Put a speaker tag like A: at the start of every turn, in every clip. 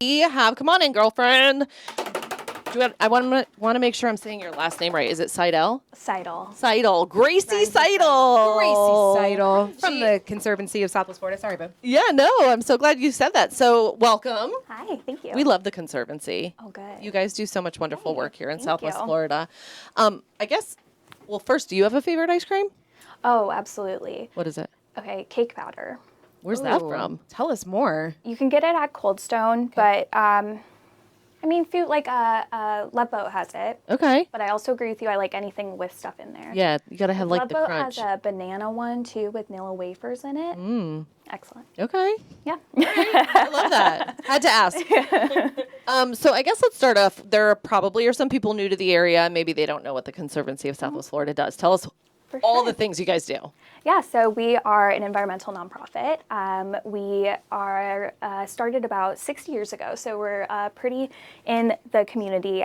A: have, come on in, girlfriend. I want to make sure I'm saying your last name right. Is it Seidel?
B: Seidel.
A: Gracie Seidel.
C: Gracie Seidel from the Conservancy of SWFL. Sorry, babe.
A: Yeah, no, I'm so glad you said that. So welcome.
B: Hi, thank you.
A: We love the Conservancy.
B: Oh, good.
A: You guys do so much wonderful work here in
B: Thank
A: Southwest
B: you.
A: Florida. I guess, well, first, do you have a favorite ice cream?
B: Oh, absolutely.
A: What is it?
B: Okay, cake powder.
A: Where's that
C: Ooh,
A: from?
C: Tell us more.
B: You can get it at Cold Stone, but I mean, food like Love Boat has it.
A: Okay.
B: But I also agree with you. I like anything with stuff in there.
A: Yeah, you got to have like
B: Love
A: the
B: Boat
A: crunch.
B: has a banana one too with Nilla wafers in it. Excellent.
A: Okay.
B: Yeah.
A: I love that. Had to ask. So I guess let's start off. There probably are some people new to the area. Maybe they don't know what the Conservancy of Southwest Florida does. Tell us all the things you guys do.
B: Yeah, so we are an environmental nonprofit. We are started about 6 years ago, so we're pretty in the community.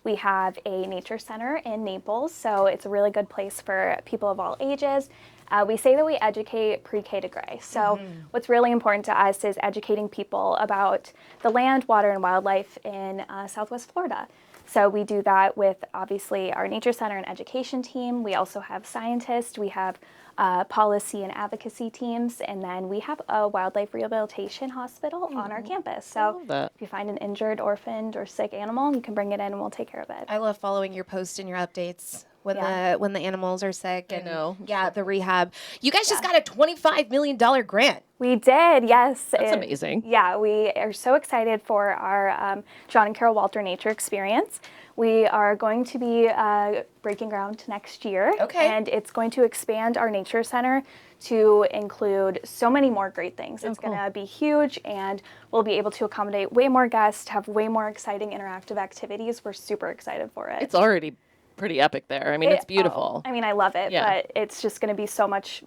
B: We have a nature center in Naples, so it's a really good place for people of all ages. We say that we educate pre-K to gray. So what's really important to us is educating people about the land, water, and wildlife in Southwest Florida. So we do that with, obviously, our Nature Center and education team. We also have scientists. We have policy and advocacy teams. And then we have a wildlife rehabilitation hospital on our campus. So if you find an injured, orphaned, or sick animal, you can bring it in and we'll take care of it.
C: I love following your posts and your updates when the animals are sick. And the rehab. You guys just got a $25 million grant.
B: We did, yes.
A: That's amazing.
B: Yeah, we are so excited for our John and Carol Walter Nature Experience. We are going to be breaking ground next year.
C: Okay.
B: And it's going to expand our nature center to include so many more great things. It's going to be huge, and we'll be able to accommodate way more guests, have way more exciting interactive activities. We're super excited for it.
A: It's already pretty epic there. I mean, it's beautiful.
B: I mean, I love it, but it's just going to be so much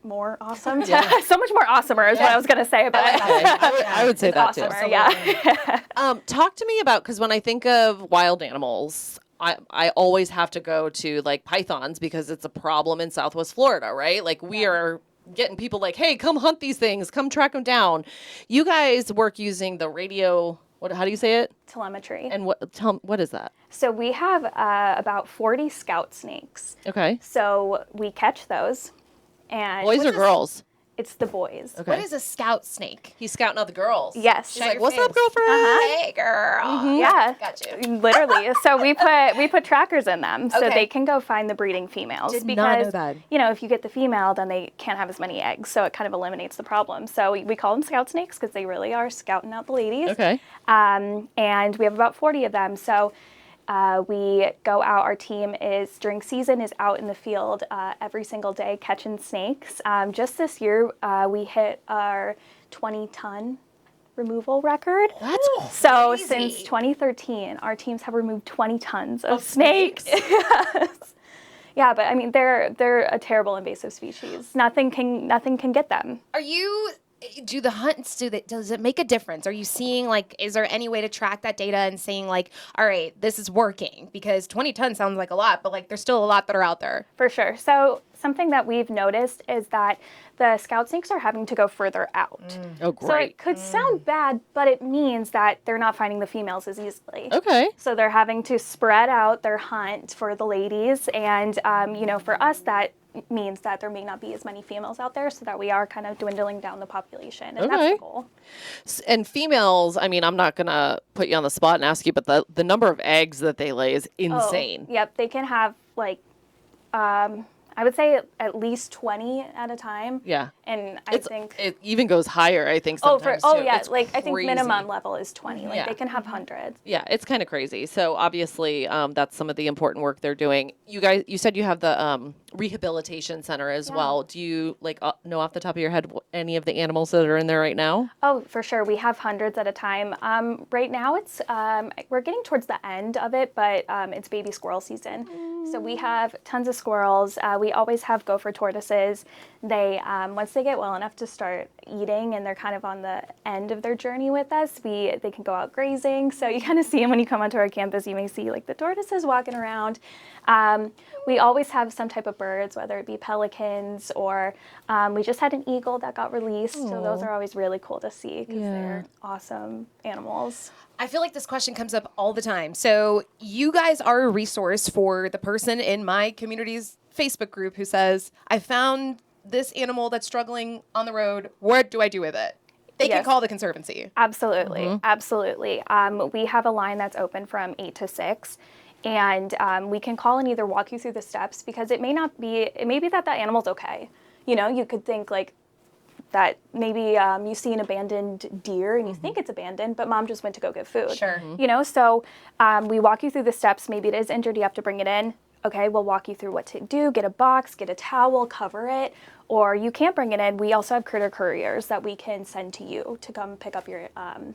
B: more awesome. So much more awesomer is what I was going to say about it.
A: I would say that
B: awesomer,
A: too.
B: Yeah.
A: Talk to me about, because when I think of wild animals, I always have to go to like pythons because it's a problem in Southwest Florida, right? Like we are getting people like, hey, come hunt these things, come track them down. You guys work using the radio. How do you say it?
B: Telemetry.
A: And what is that?
B: So we have about 40 scout snakes.
A: Okay.
B: So we catch those. And
A: Boys or girls?
B: It's the boys.
A: Okay.
C: What is a scout snake?
A: He's scouting out the girls.
B: Yes.
A: She's like, what's up, girlfriend?
C: Hey, girl.
B: Yeah.
C: Got you.
B: Literally. So we put trackers in them so they can go find the breeding females.
C: Did
B: because,
C: not know that.
B: You know, if you get the female, then they can't have as many eggs. So it kind of eliminates the problem. So we call them scout snakes because they really are scouting out the ladies.
A: Okay.
B: And we have about 40 of them. So we go out, our team is, during season, is out in the field every single day catching snakes. Just this year, we hit our 20-ton removal record.
A: That's
B: So
C: crazy.
B: since 2013, our teams have removed 20 tons of snakes. Yes. Yeah, but I mean, they're a terrible invasive species. Nothing can get them.
C: Do the hunts, does it make a difference? Are you seeing, like, is there any way to track that data and saying, like, all right, this is working? Because 20 tons sounds like a lot, but, like, there's still a lot that are out there.
B: For sure. So something that we've noticed is that the scout snakes are having to go further out.
A: Oh, great.
B: So it could sound bad, but it means that they're not finding the females as easily.
A: Okay.
B: So they're having to spread out their hunt for the ladies. And, for us, that means that there may not be as many females out there, so that we are kind of dwindling down the population. And that's the goal.
A: And females, I mean, I'm not going to put you on the spot and ask you, but the number of eggs that they lay is insane.
B: Yep. They can have, like, I would say at least 20 at a time.
A: Yeah.
B: And I think
A: it even goes higher, I think, sometimes too.
B: yeah.
A: It's
B: like, I think
A: crazy.
B: minimum level is 20. Like, they can have hundreds.
A: Yeah, it's kind of crazy. So obviously, that's some of the important work they're doing. You said you have the rehabilitation center as well. Do you know off the top of your head any of the animals that are in there right now?
B: Oh, for sure. We have hundreds at a time. Right now it's we're getting towards the end of it, but it's baby squirrel season. So we have tons of squirrels. We always have gopher tortoises. They, once they get well enough to start eating and they're kind of on the end of their journey with us, they can go out grazing. So you kind of see them when you come onto our campus. You may see like the tortoises walking around. We always have some type of birds, whether it be pelicans or we just had an eagle that got released. So those are always really cool to see because they're awesome animals.
C: I feel like this question comes up all the time. So you guys are a resource for the person in my community's Facebook group who says, I found this animal that's struggling on the road. What do I do with it? They can call the Conservancy.
B: Absolutely. Absolutely. We have a line that's open from 8 to 6. And we can call and either walk you through the steps because it may be that animal's okay. You know, you could think like, that maybe you see an abandoned deer and you think it's abandoned, but mom just went to go get food.
C: Sure.
B: You know, so we walk you through the steps. Maybe it is injured, you have to bring it in. Okay, we'll walk you through what to do, get a box, get a towel, cover it, or you can't bring it in. We also have critter couriers that we can send to you to come pick up your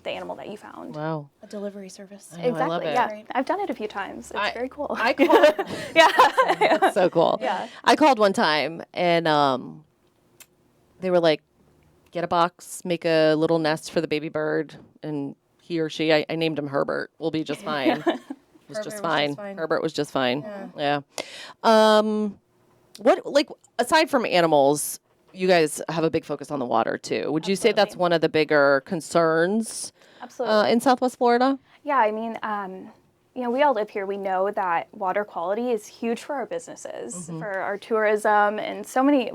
B: the animal that you found.
A: Wow.
C: A delivery service.
A: I know, I love it.
B: Yeah.
C: Right.
B: I've done it a few times. It's very cool.
A: I called.
B: yeah.
A: That's so cool.
B: Yeah.
A: I called one time and they were like, get a box, make a little nest for the baby bird, and he or she, I named him Herbert, will be just fine. Was just fine. Herbert was just fine. Yeah. What, like, aside from animals, you guys have a big focus on the water too. Would you say that's one of the bigger concerns
B: Absolutely.
A: in Southwest Florida?
B: Yeah, I mean, you know, we all live here. We know that water quality is huge for our businesses, for our tourism, and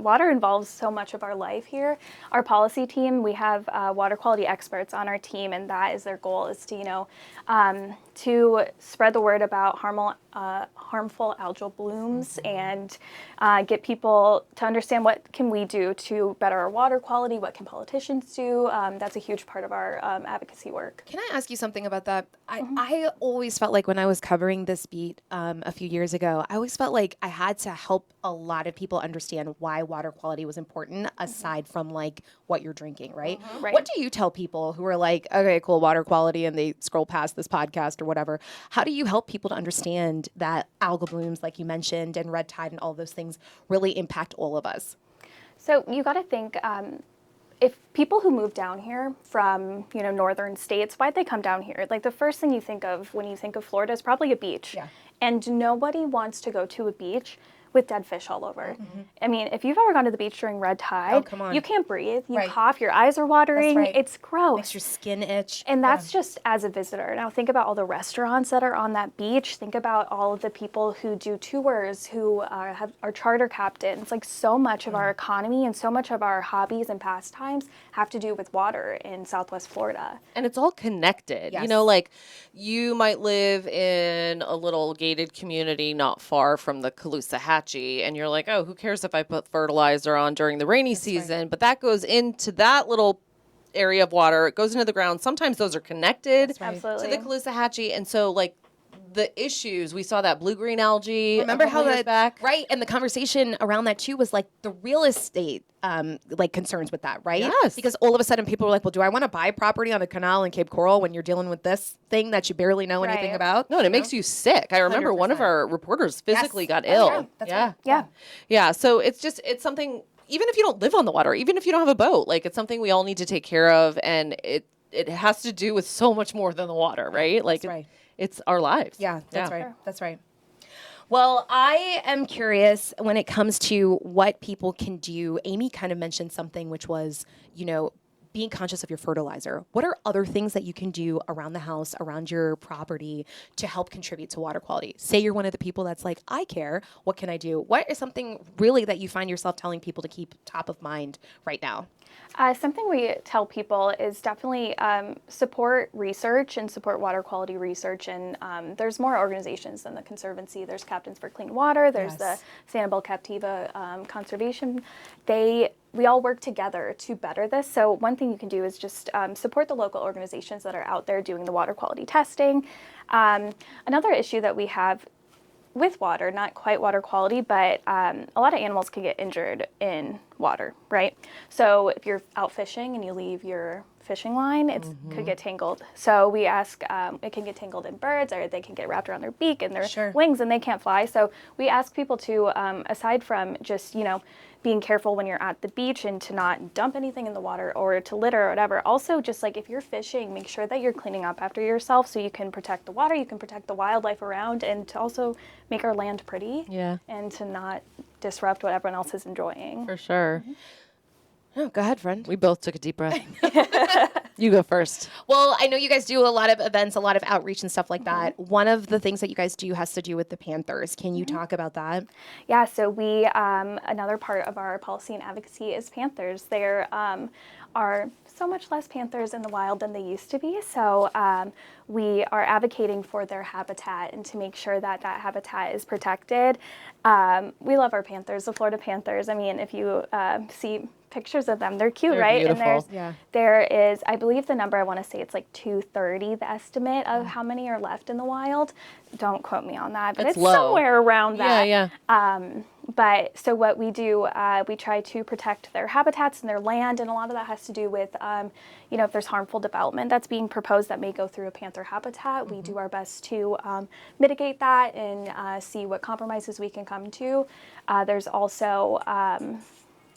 B: water involves so much of our life here. Our policy team, we have water quality experts on our team, and that is their goal, is to, you know, to spread the word about harmful algal blooms and get people to understand what can we do to better our water quality, what can politicians do. That's a huge part of our advocacy work.
C: Can I ask you something about that? I always felt like when I was covering this beat a few years ago, I always felt like I had to help a lot of people understand why water quality was important aside from like what you're drinking, right?
B: Right.
C: What do you tell people who are like, okay, cool, water quality, and they scroll past this podcast or whatever? How do you help people to understand that algal blooms, like you mentioned, and red tide and all those things really impact all of us?
B: So you got to think, if people who move down here from, you know, northern states, why'd they come down here? Like the first thing you think of when you think of Florida is probably a beach.
C: Yeah.
B: And nobody wants to go to a beach with dead fish all over. I mean, if you've ever gone to the beach during red tide,
C: come on.
B: you can't breathe. You
C: Right.
B: cough, your eyes are watering.
C: right.
B: It's gross.
C: Makes your skin itch.
B: And that's just as a visitor. Now think about all the restaurants that are on that beach. Think about all of the people who do tours, who are charter captains. Like so much of our economy and so much of our hobbies and pastimes have to do with water in Southwest Florida.
A: And it's all connected. You
C: Yes.
A: know, like you might live in a little gated community not far from the Caloosahatchee, and you're like, oh, who cares if I put fertilizer on during the rainy season? But that goes into that little area of water. It goes into the ground. Sometimes those are connected
C: right.
B: Absolutely.
A: to the Caloosahatchee. And so, like, the issues, we saw that blue-green algae
C: Remember
A: a couple
C: how
A: years back.
C: Right, and the conversation around that too was like the real estate like concerns with that, right?
A: Yes.
C: Because all of a sudden people were like, well, do I want to buy property on a canal in Cape Coral when you're dealing with this thing that you barely know anything
B: Right.
C: about?
A: No, and it makes you sick. I remember one of
C: 100%.
A: our reporters physically
C: Yes.
A: got
C: That's
A: ill.
C: right. That's
A: yeah.
C: right.
B: Yeah.
A: Yeah. So it's something, even if you don't live on the water, even if you don't have a boat, like it's something we all need to take care of. And it has to do with so much more than the water, right? Like
C: That's right.
A: it's our lives.
C: Yeah, that's right.
B: Sure.
C: That's right. Well, I am curious when it comes to what people can do. Amy kind of mentioned something, which was, you know, being conscious of your fertilizer. What are other things that you can do around the house, around your property to help contribute to water quality? Say you're one of the people that's like, I care. What can I do? What is something really that you find yourself telling people to keep top of mind right now?
B: Something we tell people is definitely support research and support water quality research. And there's more organizations than the Conservancy. There's Captains for Clean Water. There's
C: Yes.
B: the Sanibel Captiva Conservation. We all work together to better this. So one thing you can do is just support the local organizations that are out there doing the water quality testing. Another issue that we have with water, not quite water quality, but a lot of animals can get injured in water, right? So if you're out fishing and you leave your fishing line, it could get tangled. So we ask, it can get tangled in birds, or they can get wrapped around their beak and their wings, and they can't fly. So we ask people to, aside from just, being careful when you're at the beach and to not dump anything in the water or to litter or whatever. Also, just like if you're fishing, make sure that you're cleaning up after yourself so you can protect the water, you can protect the wildlife around, and to also make our land pretty.
A: Yeah.
B: And to not disrupt what everyone else is enjoying.
A: For sure.
C: Oh, go ahead, friend.
A: We both took a deep breath. You go first.
C: Well, I know you guys do a lot of events, a lot of outreach and stuff like that. One of the things that you guys do has to do with the Panthers. Can you talk about that?
B: Yeah, so we, another part of our policy and advocacy is Panthers. There are so much less Panthers in the wild than they used to be. So we are advocating for their habitat and to make sure that that habitat is protected. We love our Panthers, the Florida Panthers. I mean, if you see pictures of them, they're cute,
A: They're
B: right?
A: beautiful.
B: And there is, I believe the number, I want to say it's like 230, the estimate of how many are left in the wild. Don't quote me on that, but
A: It's
B: it's
A: low.
B: somewhere around that.
A: Yeah.
B: But so what we do, we try to protect their habitats and their land, and a lot of that has to do with, if there's harmful development that's being proposed that may go through a panther habitat, we do our best to mitigate that and see what compromises we can come to. There's also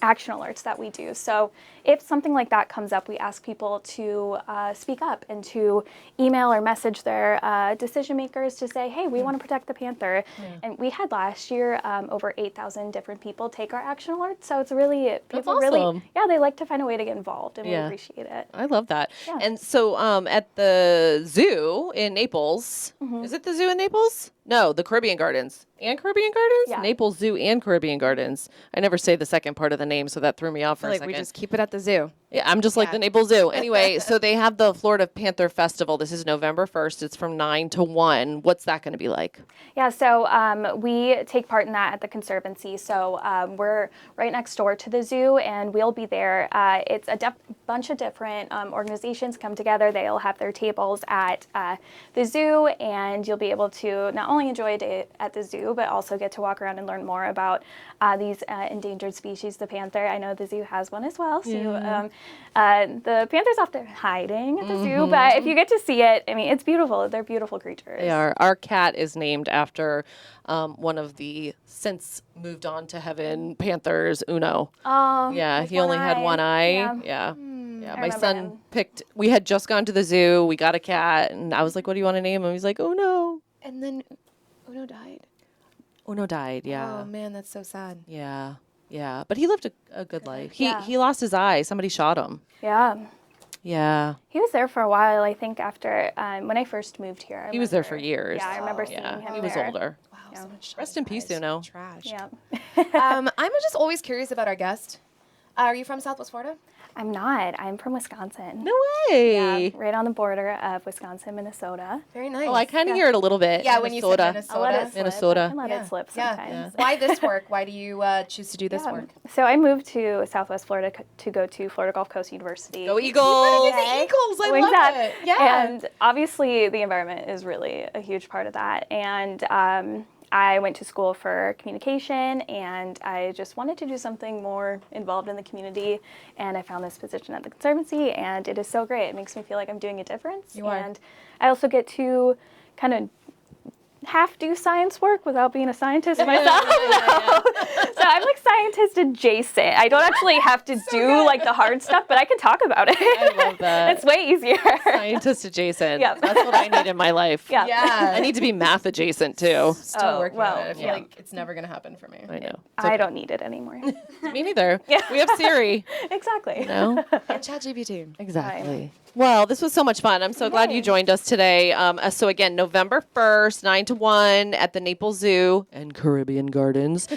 B: action alerts that we do. So if something like that comes up, we ask people to speak up and to email or message their decision makers to say, hey, we want to protect the panther. And we had last year over 8,000 different people take our action alerts. So it's really, people
A: awesome.
B: they like to find a way to get involved, and we appreciate it.
A: I love that.
B: Yeah.
A: And so at the zoo in Naples, is it the zoo in Naples? No, the Caribbean Gardens. And Caribbean Gardens?
B: Yeah.
A: Naples Zoo and Caribbean Gardens. I never say the second part of the name, so that threw me off for a
C: Like
A: second.
C: we just keep it at the zoo.
A: Yeah, I'm just like the Naples Zoo. Anyway, so they have the Florida Panther Festival. This is November 1st. It's from 9 to 1. What's that going to be like?
B: Yeah, so we take part in that at the Conservancy. So we're right next door to the zoo, and we'll be there. It's a bunch of different organizations come together. They'll have their tables at the zoo, and you'll be able to not only enjoy a day at the zoo, but also get to walk around and learn more about these endangered species, the panther. I know the zoo has one as well. So the panther's often hiding at the zoo, but if you get to see it, I mean, it's beautiful. They're beautiful creatures.
A: They are. Our cat is named after one of the since moved on to heaven Panthers, Uno.
B: Oh,
A: Yeah,
B: with
A: he only had one eye.
B: Yeah.
A: Yeah.
B: I
A: My
B: remember
A: son
B: him.
A: picked, we had just gone to the zoo. We got a cat, and I was like, what do you want to name him? He's like, Uno.
C: And then Uno died.
A: Uno died, yeah.
C: Oh, man, that's so sad.
A: Yeah. Yeah. But he lived a good life.
B: Yeah.
A: He lost his eye. Somebody shot him.
B: Yeah.
A: Yeah.
B: He was there for a while, I think, after when I first moved here.
A: He was there for years.
B: Yeah, I remember seeing him
A: He was
B: there.
A: older.
C: Wow, so much
A: Rest in peace, Uno.
C: Trash.
B: Yeah.
C: I'm just always curious about our guest. Are you from Southwest Florida?
B: I'm not. I'm from Wisconsin.
A: No way.
B: Yeah, right on the border of Wisconsin, Minnesota.
C: Very nice.
A: Oh, I kind of hear it a little bit.
C: Yeah, when you said Minnesota.
B: I'll let it slip.
A: Minnesota.
B: I can let it slip sometimes.
C: Why this work? Why do you choose to do this work?
B: So I moved to Southwest Florida to go to Florida Gulf Coast University.
A: Go Eagles.
C: The Eagles. I
B: Wings
C: love
B: up.
C: it. Yeah.
B: And obviously the environment is really a huge part of that. And I went to school for communication, and I just wanted to do something more involved in the community. And I found this position at the Conservancy, and it is so great. It makes me feel like I'm doing a difference.
C: You are.
B: And I also get to kind of half do science work without being a scientist myself. So I'm like scientist adjacent. I don't actually have to do like the hard stuff, but I can talk about it.
A: I love that.
B: It's way easier.
A: Scientist adjacent.
B: Yep.
A: That's what I need in my life.
B: Yeah.
C: Yeah.
A: I need to be math adjacent too.
C: Still working on it. I feel
B: yeah.
C: like it's never going to happen for me.
A: I know.
B: I don't need it anymore.
A: Me neither.
B: Yeah.
A: We have Siri.
B: Exactly.
A: No?
C: And ChatGPT.
A: Exactly. Well, this was so much fun. I'm so glad you joined us today. So again, November 1st, 9 to 1 at the Naples Zoo and Caribbean Gardens,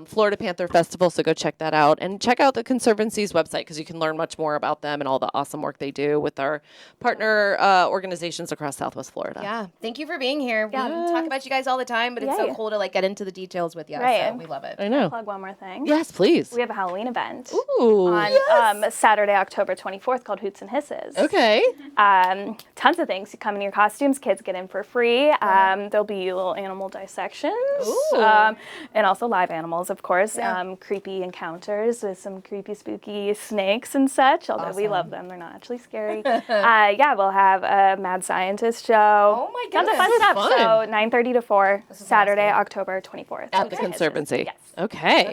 A: Florida Panther Festival. So go check that out and check out the Conservancy's website because you can learn much more about them and all the awesome work they do with our partner organizations across Southwest Florida.
C: Yeah. Thank you for being here. We
B: Yeah.
C: talk about you guys all the time, but it's so
B: Yay.
C: cool to like get into the details with you.
B: Right.
C: So we love it.
A: I know.
B: Plug one more thing.
A: Yes, please.
B: We have a Halloween event
A: Ooh.
B: on Saturday, October 24th called Hoots and Hisses.
A: Okay.
B: Tons of things. You come in your costumes, kids get in for free. There'll be little animal dissections.
A: Ooh.
B: And also live animals, of course. course, creepy encounters with some creepy, spooky snakes and such, although we love them. They're not actually scary. Yeah, we'll have a mad scientist show.
C: Oh my
B: Tons of
C: goodness.
B: fun stuff.
A: Fun.
B: So 9:30 to 4, Saturday, October 24th.
A: At the Conservancy.
B: Yes.
A: Okay.